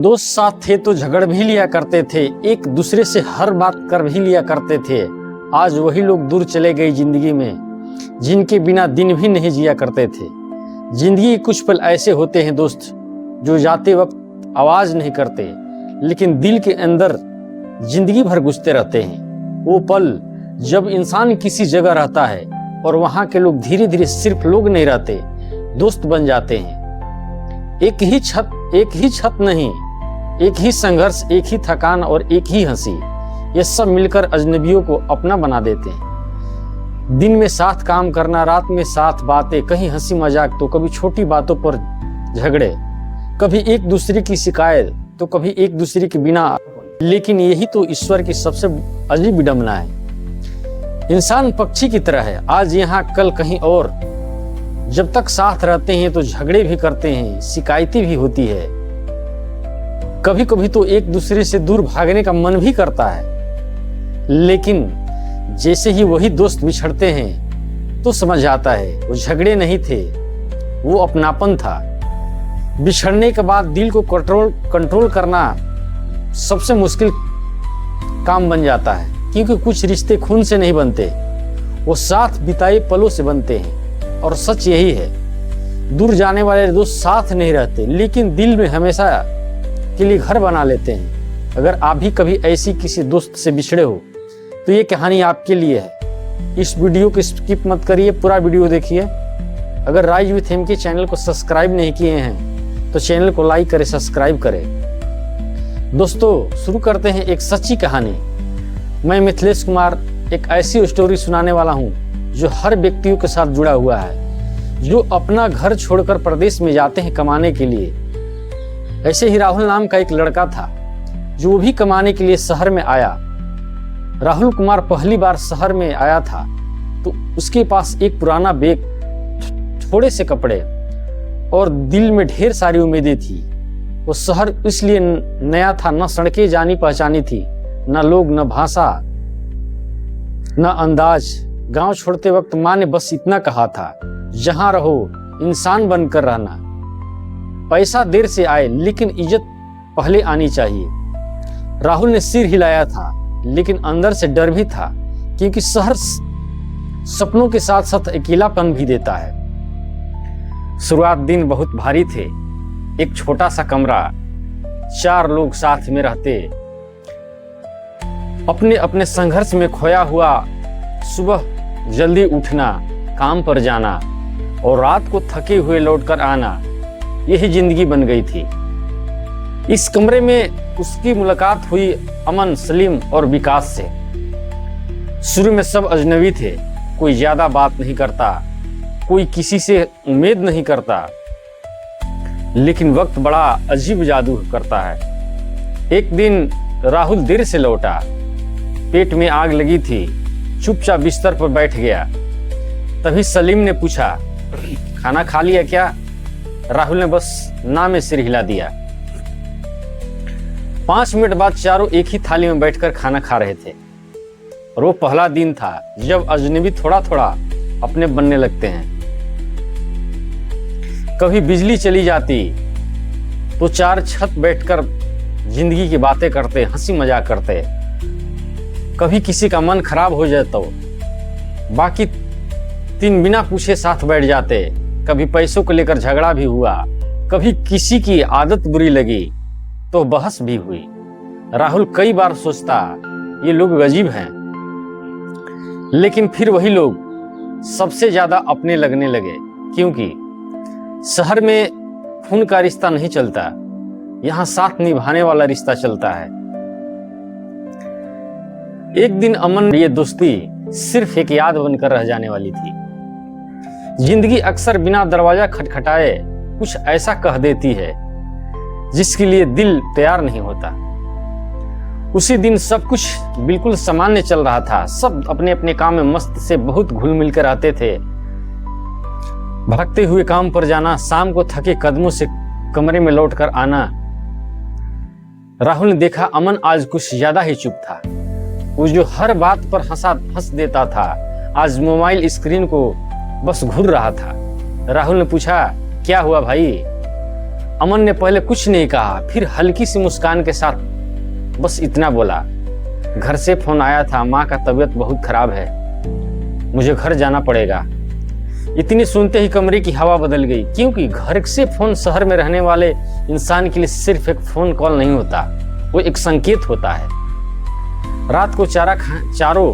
दोस्त साथ थे तो झगड़ भी लिया करते थे, एक दूसरे से हर बात कर भी लिया करते थे। आज वही लोग दूर चले गए जिंदगी में, जिनके बिना दिन भी नहीं जिया करते थे। जिंदगी के कुछ पल ऐसे होते हैं दोस्त, जो जाते वक्त आवाज नहीं करते, लेकिन दिल के अंदर जिंदगी भर गुजते रहते हैं। वो पल जब इंसान किसी जगह रहता है और वहां के लोग धीरे धीरे सिर्फ लोग नहीं रहते, दोस्त बन जाते हैं। एक ही छत नहीं, एक ही संघर्ष, एक ही थकान और एक ही हंसी, ये सब मिलकर अजनबियों को अपना बना देते हैं। दिन में साथ काम करना, रात में साथ बातें, कहीं हंसी मजाक तो कभी छोटी बातों पर झगड़े, कभी एक दूसरे की शिकायत तो कभी एक दूसरे के बिना। लेकिन यही तो ईश्वर की सबसे अजीब विडंबना है। इंसान पक्षी की तरह है, आज यहाँ कल कहीं और। जब तक साथ रहते हैं तो झगड़े भी करते हैं, शिकायतें भी होती है, कभी कभी तो एक दूसरे से दूर भागने का मन भी करता है। लेकिन जैसे ही वही दोस्त बिछड़ते हैं तो समझ आता है वो झगड़े नहीं थे, वो अपनापन था। बिछड़ने के बाद दिल को कंट्रोल करना सबसे मुश्किल काम बन जाता है, क्योंकि कुछ रिश्ते खून से नहीं बनते, वो साथ बिताए पलों से बनते हैं। और सच यही है, दूर जाने वाले दोस्त साथ नहीं रहते, लेकिन दिल में हमेशा के लिए घर बना लेते हैं। अगर आप भी कभी ऐसी किसी दोस्त से बिछड़े हो तो ये कहानी आपके लिए है। इस वीडियो को स्किप मत करिए, पूरा वीडियो देखिए। अगर राइज विथ हिम के चैनल को सब्सक्राइब नहीं किए हैं तो चैनल को लाइक करें, सब्सक्राइब करें। दोस्तों, शुरू करते हैं एक सच्ची कहानी। मैं मिथिलेश कुमार एक ऐसी स्टोरी सुनाने वाला हूँ जो हर व्यक्तियों के साथ जुड़ा हुआ है, जो अपना घर छोड़कर प्रदेश में जाते हैं कमाने के लिए। ऐसे ही राहुल नाम का एक लड़का था जो भी कमाने के लिए शहर में आया। राहुल कुमार पहली बार शहर में आया था तो उसके पास एक पुराना बैग, थोड़े से कपड़े और दिल में ढेर सारी उम्मीदें थी। वो शहर इसलिए नया था, न सड़कें जानी पहचानी थी, न लोग, न भाषा, न अंदाज। गांव छोड़ते वक्त माँ ने बस इतना कहा था, जहां रहो इंसान बनकर रहना। पैसा देर से आए लेकिन इज्जत पहले आनी चाहिए। राहुल ने सिर हिलाया था, लेकिन अंदर से डर भी था, क्योंकि शहर सपनों के साथ साथ अकेलापन भी देता है। शुरुआत दिन बहुत भारी थे। एक छोटा सा कमरा, 4 लोग साथ में रहते, अपने अपने संघर्ष में खोया हुआ। सुबह जल्दी उठना, काम पर जाना और रात को थके हुए लौटकर आना, यही जिंदगी बन गई थी। इस कमरे में उसकी मुलाकात हुई अमन, सलीम और विकास से। शुरू में सब अजनबी थे, कोई ज्यादा बात नहीं करता, कोई किसी से उम्मीद नहीं करता। लेकिन वक्त बड़ा अजीब जादू करता है। एक दिन राहुल देर से लौटा, पेट में आग लगी थी, चुपचाप बिस्तर पर बैठ गया। तभी सलीम ने पूछा, खाना खा लिया क्या? राहुल ने बस ना में सिर हिला दिया। 5 मिनट बाद चारों एक ही थाली में बैठकर खाना खा रहे थे। और वो पहला दिन था जब अजनबी थोड़ा थोड़ा अपने बनने लगते हैं। कभी बिजली चली जाती तो 4 छत बैठकर जिंदगी की बातें करते, हंसी मजाक करते। कभी किसी का मन खराब हो जाता तो बाकी 3 बिना पूछे साथ बैठ जाते। कभी पैसों को लेकर झगड़ा भी हुआ, कभी किसी की आदत बुरी लगी तो बहस भी हुई। राहुल कई बार सोचता, ये लोग अजीब हैं, लेकिन फिर वही लोग सबसे ज्यादा अपने लगने लगे, क्योंकि शहर में खून का रिश्ता नहीं चलता, यहाँ साथ निभाने वाला रिश्ता चलता है। एक दिन अमन, ये दोस्ती सिर्फ एक याद बनकर रह जाने वाली थी। जिंदगी अक्सर बिना दरवाजा खटखटाए कुछ ऐसा कह देती है जिसके लिए दिल तैयार नहीं होता। उसी दिन सब कुछ बिल्कुल सामान्य चल रहा था। सब अपने अपने काम में मस्त से बहुत घुल मिल कर रहते थे। भागते हुए काम पर जाना, शाम को थके कदमों से कमरे में लौटकर आना। राहुल ने देखा अमन आज कुछ ज्यादा ही चुप था। वो जो हर बात पर हंस देता था, आज मोबाइल स्क्रीन को बस घूर रहा था। राहुल ने पूछा, क्या हुआ भाई? अमन ने पहले कुछ नहीं कहा, फिर हल्की सी मुस्कान के साथ बस इतना बोला, घर से फोन आया था, माँ का तबीयत बहुत खराब है, मुझे घर जाना पड़ेगा। इतनी सुनते ही कमरे की हवा बदल गई, क्योंकि घर से फोन शहर में रहने वाले इंसान के लिए सिर्फ एक फोन कॉल नहीं होता, वो एक संकेत होता है। रात को चारों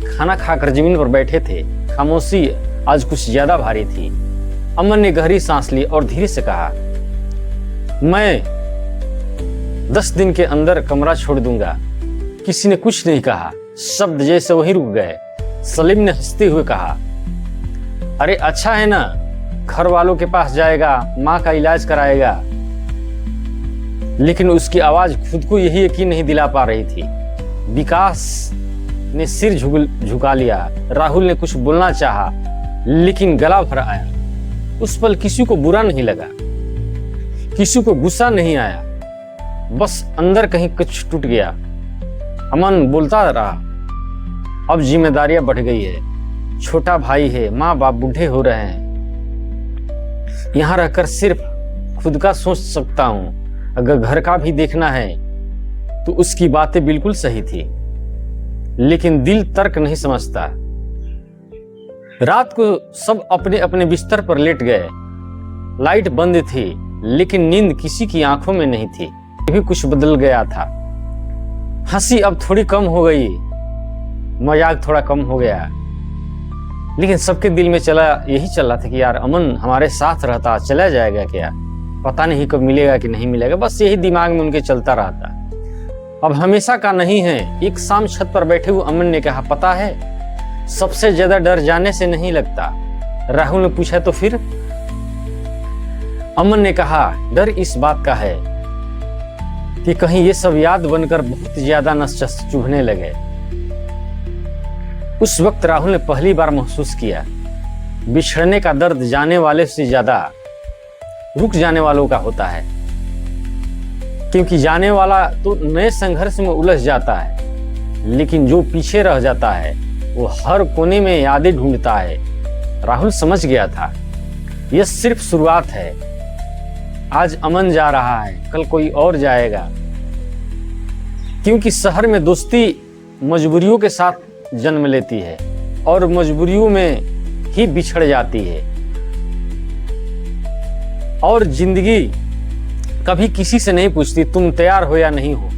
खाना खाकर जमीन पर बैठे थे। खामोशी आज कुछ ज्यादा भारी थी। अमन ने गहरी सांस ली और धीरे से कहा, मैं 10 दिन के अंदर कमरा छोड़ दूंगा। किसी ने कुछ नहीं कहा, शब्द जैसे वहीं रुक गए। सलीम ने हंसते हुए कहा, अरे अच्छा है ना, घर वालों के पास जाएगा, माँ का इलाज कराएगा। लेकिन उसकी आवाज खुद को यही यकीन नहीं दिला पा रही थी। विकास ने सिर झुका लिया। राहुल ने कुछ बोलना चाहा, लेकिन गला भर आया। उस पल किसी को बुरा नहीं लगा, किसी को गुस्सा नहीं आया, बस अंदर कहीं कुछ टूट गया। अमन बोलता रहा, अब जिम्मेदारियां बढ़ गई है, छोटा भाई है, माँ बाप बूढ़े हो रहे हैं, यहाँ रहकर सिर्फ खुद का सोच सकता हूँ। अगर घर का भी देखना है तो उसकी बातें बिल्कुल सही थी, लेकिन दिल तर्क नहीं समझता। रात को सब अपने अपने बिस्तर पर लेट गए। लाइट बंद थी, लेकिन नींद किसी की आंखों में नहीं थी। भी कुछ बदल गया था। हंसी अब थोड़ी कम हो गई, मजाक थोड़ा कम हो गया, लेकिन सबके दिल में यही चला था कि यार अमन हमारे साथ रहता, चला जाएगा क्या, पता नहीं कब मिलेगा कि नहीं मिलेगा। बस यही दिमाग में उनके चलता रहता। अब हमेशा का नहीं है। एक शाम छत पर बैठे हुए अमन ने कहा, पता है सबसे ज्यादा डर जाने से नहीं लगता। राहुल ने पूछा, तो फिर? अमन ने कहा, डर इस बात का है कि कहीं ये सब याद बनकर बहुत ज्यादा नस चुभने लगे। उस वक्त राहुल ने पहली बार महसूस किया बिछड़ने का दर्द जाने वाले से ज्यादा रुक जाने वालों का होता है, क्योंकि जाने वाला तो नए संघर्ष में उलझ जाता है, लेकिन जो पीछे रह जाता है वो हर कोने में यादें ढूंढता है। राहुल समझ गया था यह सिर्फ शुरुआत है। आज अमन जा रहा है, कल कोई और जाएगा, क्योंकि शहर में दोस्ती मजबूरियों के साथ जन्म लेती है और मजबूरियों में ही बिछड़ जाती है। और जिंदगी कभी किसी से नहीं पूछती तुम तैयार हो या नहीं हो।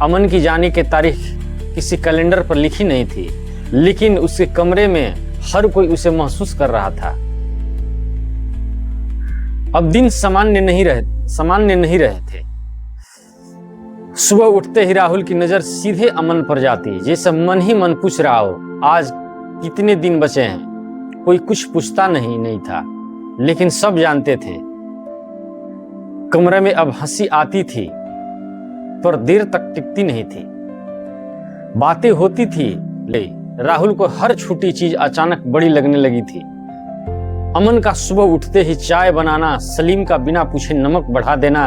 अमन की जाने की तारीख किसी कैलेंडर पर लिखी नहीं थी, लेकिन उसके कमरे में हर कोई उसे महसूस कर रहा था। अब दिन सामान्य नहीं रहे थे। सुबह उठते ही राहुल की नजर सीधे अमन पर जाती, जैसे मन ही मन पूछ रहा हो, आज कितने दिन बचे हैं। कोई कुछ पूछता नहीं था, लेकिन सब जानते थे। कमरे में अब हंसी आती थी, पर देर तक टिकती नहीं थी। बातें होती थी, ले राहुल को हर छोटी चीज अचानक बड़ी लगने लगी थी। अमन का सुबह उठते ही चाय बनाना, सलीम का बिना पूछे नमक बढ़ा देना,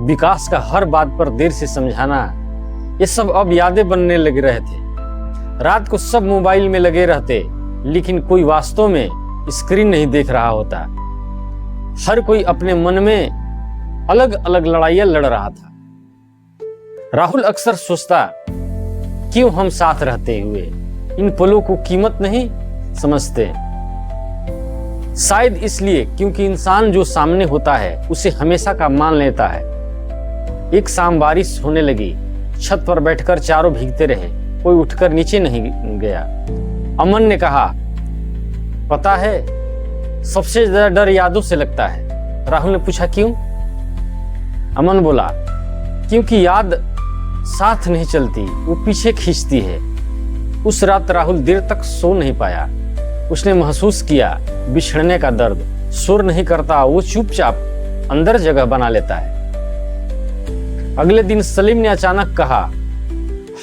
विकास का हर बात पर देर से समझाना, ये सब अब यादें बनने लग रहे थे। रात को सब मोबाइल में लगे रहते, लेकिन कोई वास्तव में स्क्रीन नहीं देख रहा होता। हर कोई अपने मन में अलग अलग लड़ाइयां लड़ रहा था। राहुल अक्सर सोचता, क्यों हम साथ रहते हुए इन पलों को कीमत नहीं समझते। शायद इसलिए क्योंकि इंसान जो सामने होता है उसे हमेशा का मान लेता है। एक शाम बारिश होने लगी। छत पर बैठकर चारों भीगते रहे, कोई उठकर नीचे नहीं गया। अमन ने कहा, पता है सबसे ज्यादा डर यादों से लगता है। राहुल ने पूछा, क्यों? अमन बोला, क्योंकि याद साथ नहीं चलती, वो पीछे खींचती है। उस रात राहुल देर तक सो नहीं पाया। उसने महसूस किया बिछड़ने का दर्द। शोर नहीं करता, वो चुपचाप अंदर जगह बना लेता है। अगले दिन सलीम ने अचानक कहा,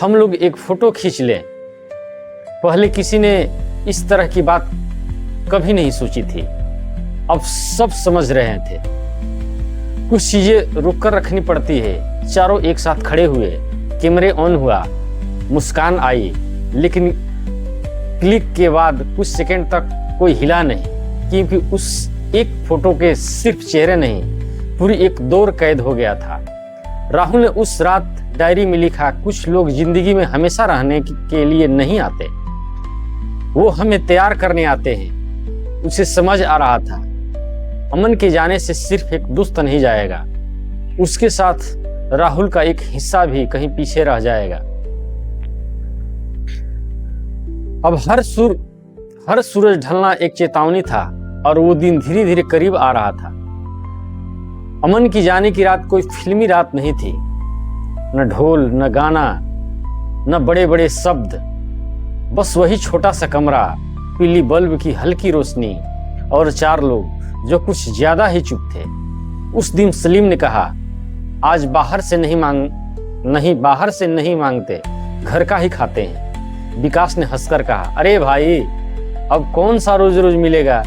हम लोग एक फोटो खींच लें। पहले किसी ने इस तरह की बात कभी नहीं सोची थी। अब सब समझ रहे थे कुछ चीजें रोक कर रखनी पड़ती है। चारों एक साथ खड़े हुए, कैमरे ऑन हुआ, मुस्कान आई, लेकिन क्लिक के बाद कुछ सेकंड तक कोई हिला नहीं, क्योंकि उस एक फोटो के सिर्फ चेहरे नहीं, पूरी एक दौर कैद हो गया था। राहुल ने उस रात डायरी में लिखा, कुछ लोग जिंदगी में हमेशा रहने के लिए नहीं आते, वो हमें तैयार करने आते हैं। उसे समझ आ रहा था अमन के जाने से सिर्फ एक दोस्त नहीं जाएगा, उसके साथ राहुल का एक हिस्सा भी कहीं पीछे रह जाएगा। अब हर सूरज ढलना एक चेतावनी था और वो दिन धीरे धीरे करीब आ रहा था। अमन की जाने की रात कोई फिल्मी रात नहीं थी, न ढोल, न गाना, न बड़े बड़े शब्द, बस वही छोटा सा कमरा, पीली बल्ब की हल्की रोशनी और 4 लोग जो कुछ ज्यादा ही चुप थे। उस दिन सलीम ने कहा, आज बाहर से नहीं मांगते, घर का ही खाते हैं। विकास ने हंसकर कहा, अरे भाई अब कौन सा रोज रोज मिलेगा।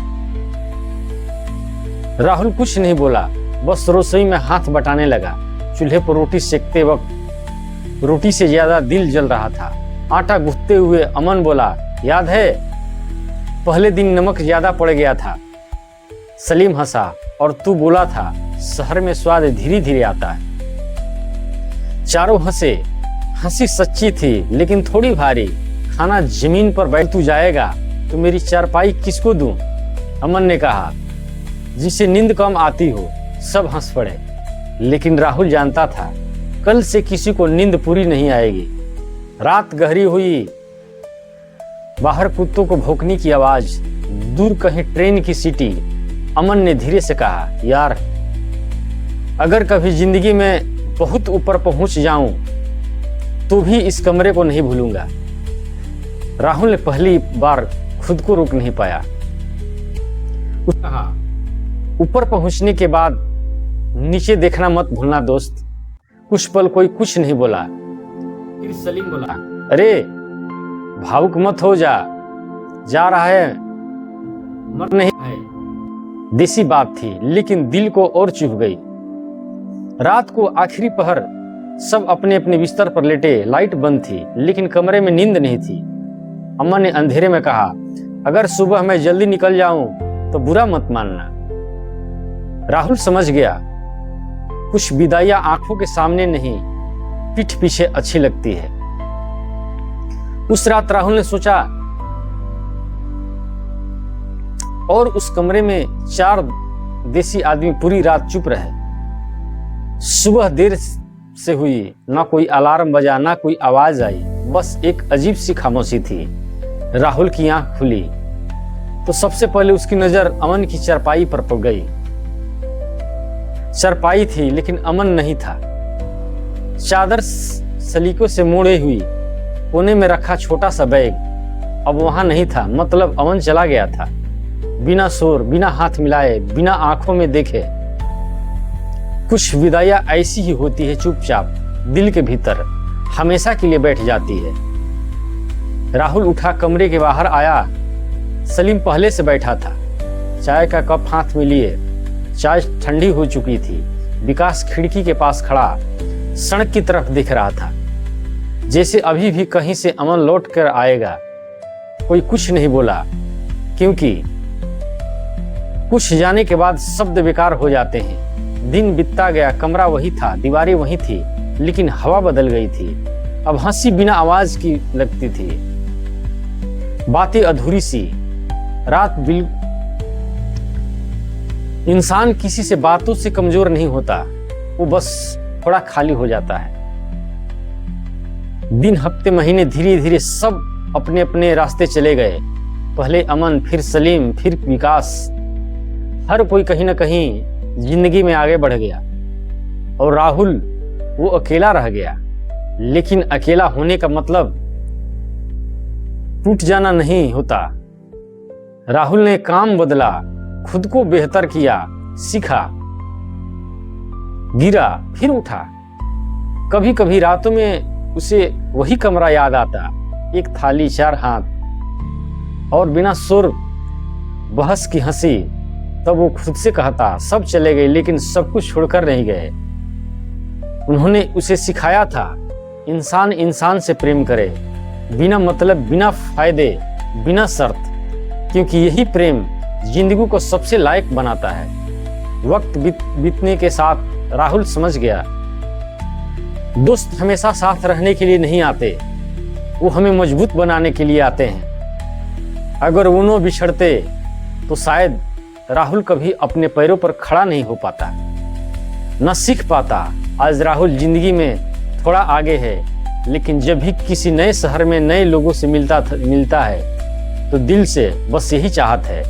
राहुल कुछ नहीं बोला, बस रसोई में हाथ बटाने लगा। चूल्हे पर रोटी सेकते वक्त रोटी से ज्यादा दिल जल रहा था। आटा गूंथते हुए अमन बोला, याद है पहले दिन नमक ज्यादा पड़ गया था। सलीम हंसा, और तू बोला था शहर में स्वाद धीरे धीरे आता है। चारों हंसे। हंसी सच्ची थी लेकिन थोड़ी भारी। खाना जमीन पर बैठ तू जाएगा तो मेरी चारपाई किसको दूं? अमन ने कहा, जिसे नींद कम आती हो। सब हंस पड़े, लेकिन राहुल जानता था कल से किसी को नींद पूरी नहीं आएगी। रात गहरी हुई। बाहर कुत्तों को भौंकने की आवाज, दूर कहीं ट्रेन की सीटी। अमन ने धीरे से कहा, यार अगर कभी जिंदगी में बहुत ऊपर पहुंच जाऊं तो भी इस कमरे को नहीं भूलूंगा। राहुल ने पहली बार खुद को रोक नहीं पाया। ऊपर पहुंचने के बाद नीचे देखना मत भूलना दोस्त। कुछ पल कोई कुछ नहीं बोला। फिर सलीम बोला, अरे भावुक मत हो जा रहा है, मर नहीं है। देसी बात थी लेकिन दिल को और चुभ गई। रात को आखिरी पहर, सब अपने अपने बिस्तर पर लेटे। लाइट बंद थी लेकिन कमरे में नींद नहीं थी। अम्मा ने अंधेरे में कहा, अगर सुबह मैं जल्दी निकल जाऊं तो बुरा मत मानना। राहुल समझ गया, कुछ विदाइयां आंखों के सामने नहीं, पीठ पीछे अच्छी लगती है। उस रात राहुल ने सोचा, और उस कमरे में 4 देसी आदमी पूरी रात चुप रहे। सुबह देर से हुई, ना कोई अलार्म बजा, ना कोई आवाज आई, बस एक अजीब सी खामोशी थी। राहुल की आंख खुली तो सबसे पहले उसकी नजर अमन की चारपाई पर पड़ गई। चारपाई थी लेकिन अमन नहीं था। चादर सलीकों से मोड़े हुई, कोने में रखा छोटा सा बैग अब वहां नहीं था। मतलब अमन चला गया था, बिना शोर, बिना हाथ मिलाए, बिना आंखों में देखे। कुछ विदाइयां ऐसी ही होती है, चुपचाप दिल के भीतर हमेशा के लिए बैठ जाती है। राहुल उठा, कमरे के बाहर आया। सलीम पहले से बैठा था, चाय का कप हाथ में लिए। चाय ठंडी हो चुकी थी। विकास खिड़की के पास खड़ा सड़क की तरफ देख रहा था, जैसे अभी भी कहीं से अमन लौट कर आएगा। कोई कुछ नहीं बोला, क्योंकि कुछ जाने के बाद शब्द बेकार हो जाते हैं। दिन बीतता गया, कमरा वही था, दीवारें वही थी, लेकिन हवा बदल गई थी। अब हंसी बिना आवाज की लगती थी, बातें अधूरी सी। रात इंसान किसी से बातों से कमजोर नहीं होता, वो बस थोड़ा खाली हो जाता है। दिन, हफ्ते, महीने धीरे धीरे सब अपने अपने रास्ते चले गए। पहले अमन, फिर सलीम, फिर विकास। हर कोई कहीं ना कहीं जिंदगी में आगे बढ़ गया और राहुल वो अकेला रह गया। लेकिन अकेला होने का मतलब टूट जाना नहीं होता। राहुल ने काम बदला, खुद को बेहतर किया, सीखा, गिरा, फिर उठा। कभी कभी रातों में उसे वही कमरा याद आता, एक थाली, 4 हाथ और बिना सुर बहस की हंसी। तब वो खुद से कहता, सब चले गए लेकिन सब कुछ छोड़कर नहीं गए। उन्होंने उसे सिखाया था, इंसान इंसान से प्रेम करे, बिना मतलब, बिना फायदे, बिना शर्त, क्योंकि यही प्रेम जिंदगी को सबसे लायक बनाता है। वक्त बीतने के साथ राहुल समझ गया, दोस्त हमेशा साथ रहने के लिए नहीं आते, वो हमें मजबूत बनाने के लिए आते हैं। अगर उन्हों बिछड़ते तो शायद राहुल कभी अपने पैरों पर खड़ा नहीं हो पाता, न सीख पाता। आज राहुल जिंदगी में थोड़ा आगे है, लेकिन जब भी किसी नए शहर में नए लोगों से मिलता है तो दिल से बस यही चाहत है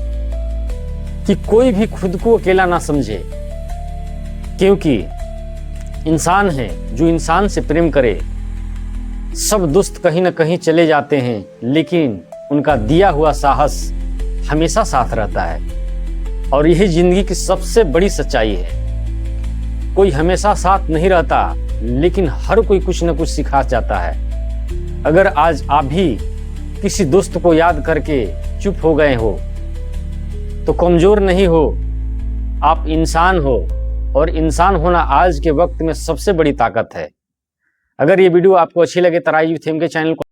कि कोई भी खुद को अकेला ना समझे, क्योंकि इंसान है जो इंसान से प्रेम करे। सब दोस्त कहीं ना कहीं चले जाते हैं, लेकिन उनका दिया हुआ साहस हमेशा साथ रहता है, और यही जिंदगी की सबसे बड़ी सच्चाई है। कोई हमेशा साथ नहीं रहता, लेकिन हर कोई कुछ न कुछ सिखा जाता है। अगर आज आप भी किसी दोस्त को याद करके चुप हो गए हो तो कमजोर नहीं हो, आप इंसान हो, और इंसान होना आज के वक्त में सबसे बड़ी ताकत है। अगर ये वीडियो आपको अच्छी लगे तो राइज विथ हिम के चैनल को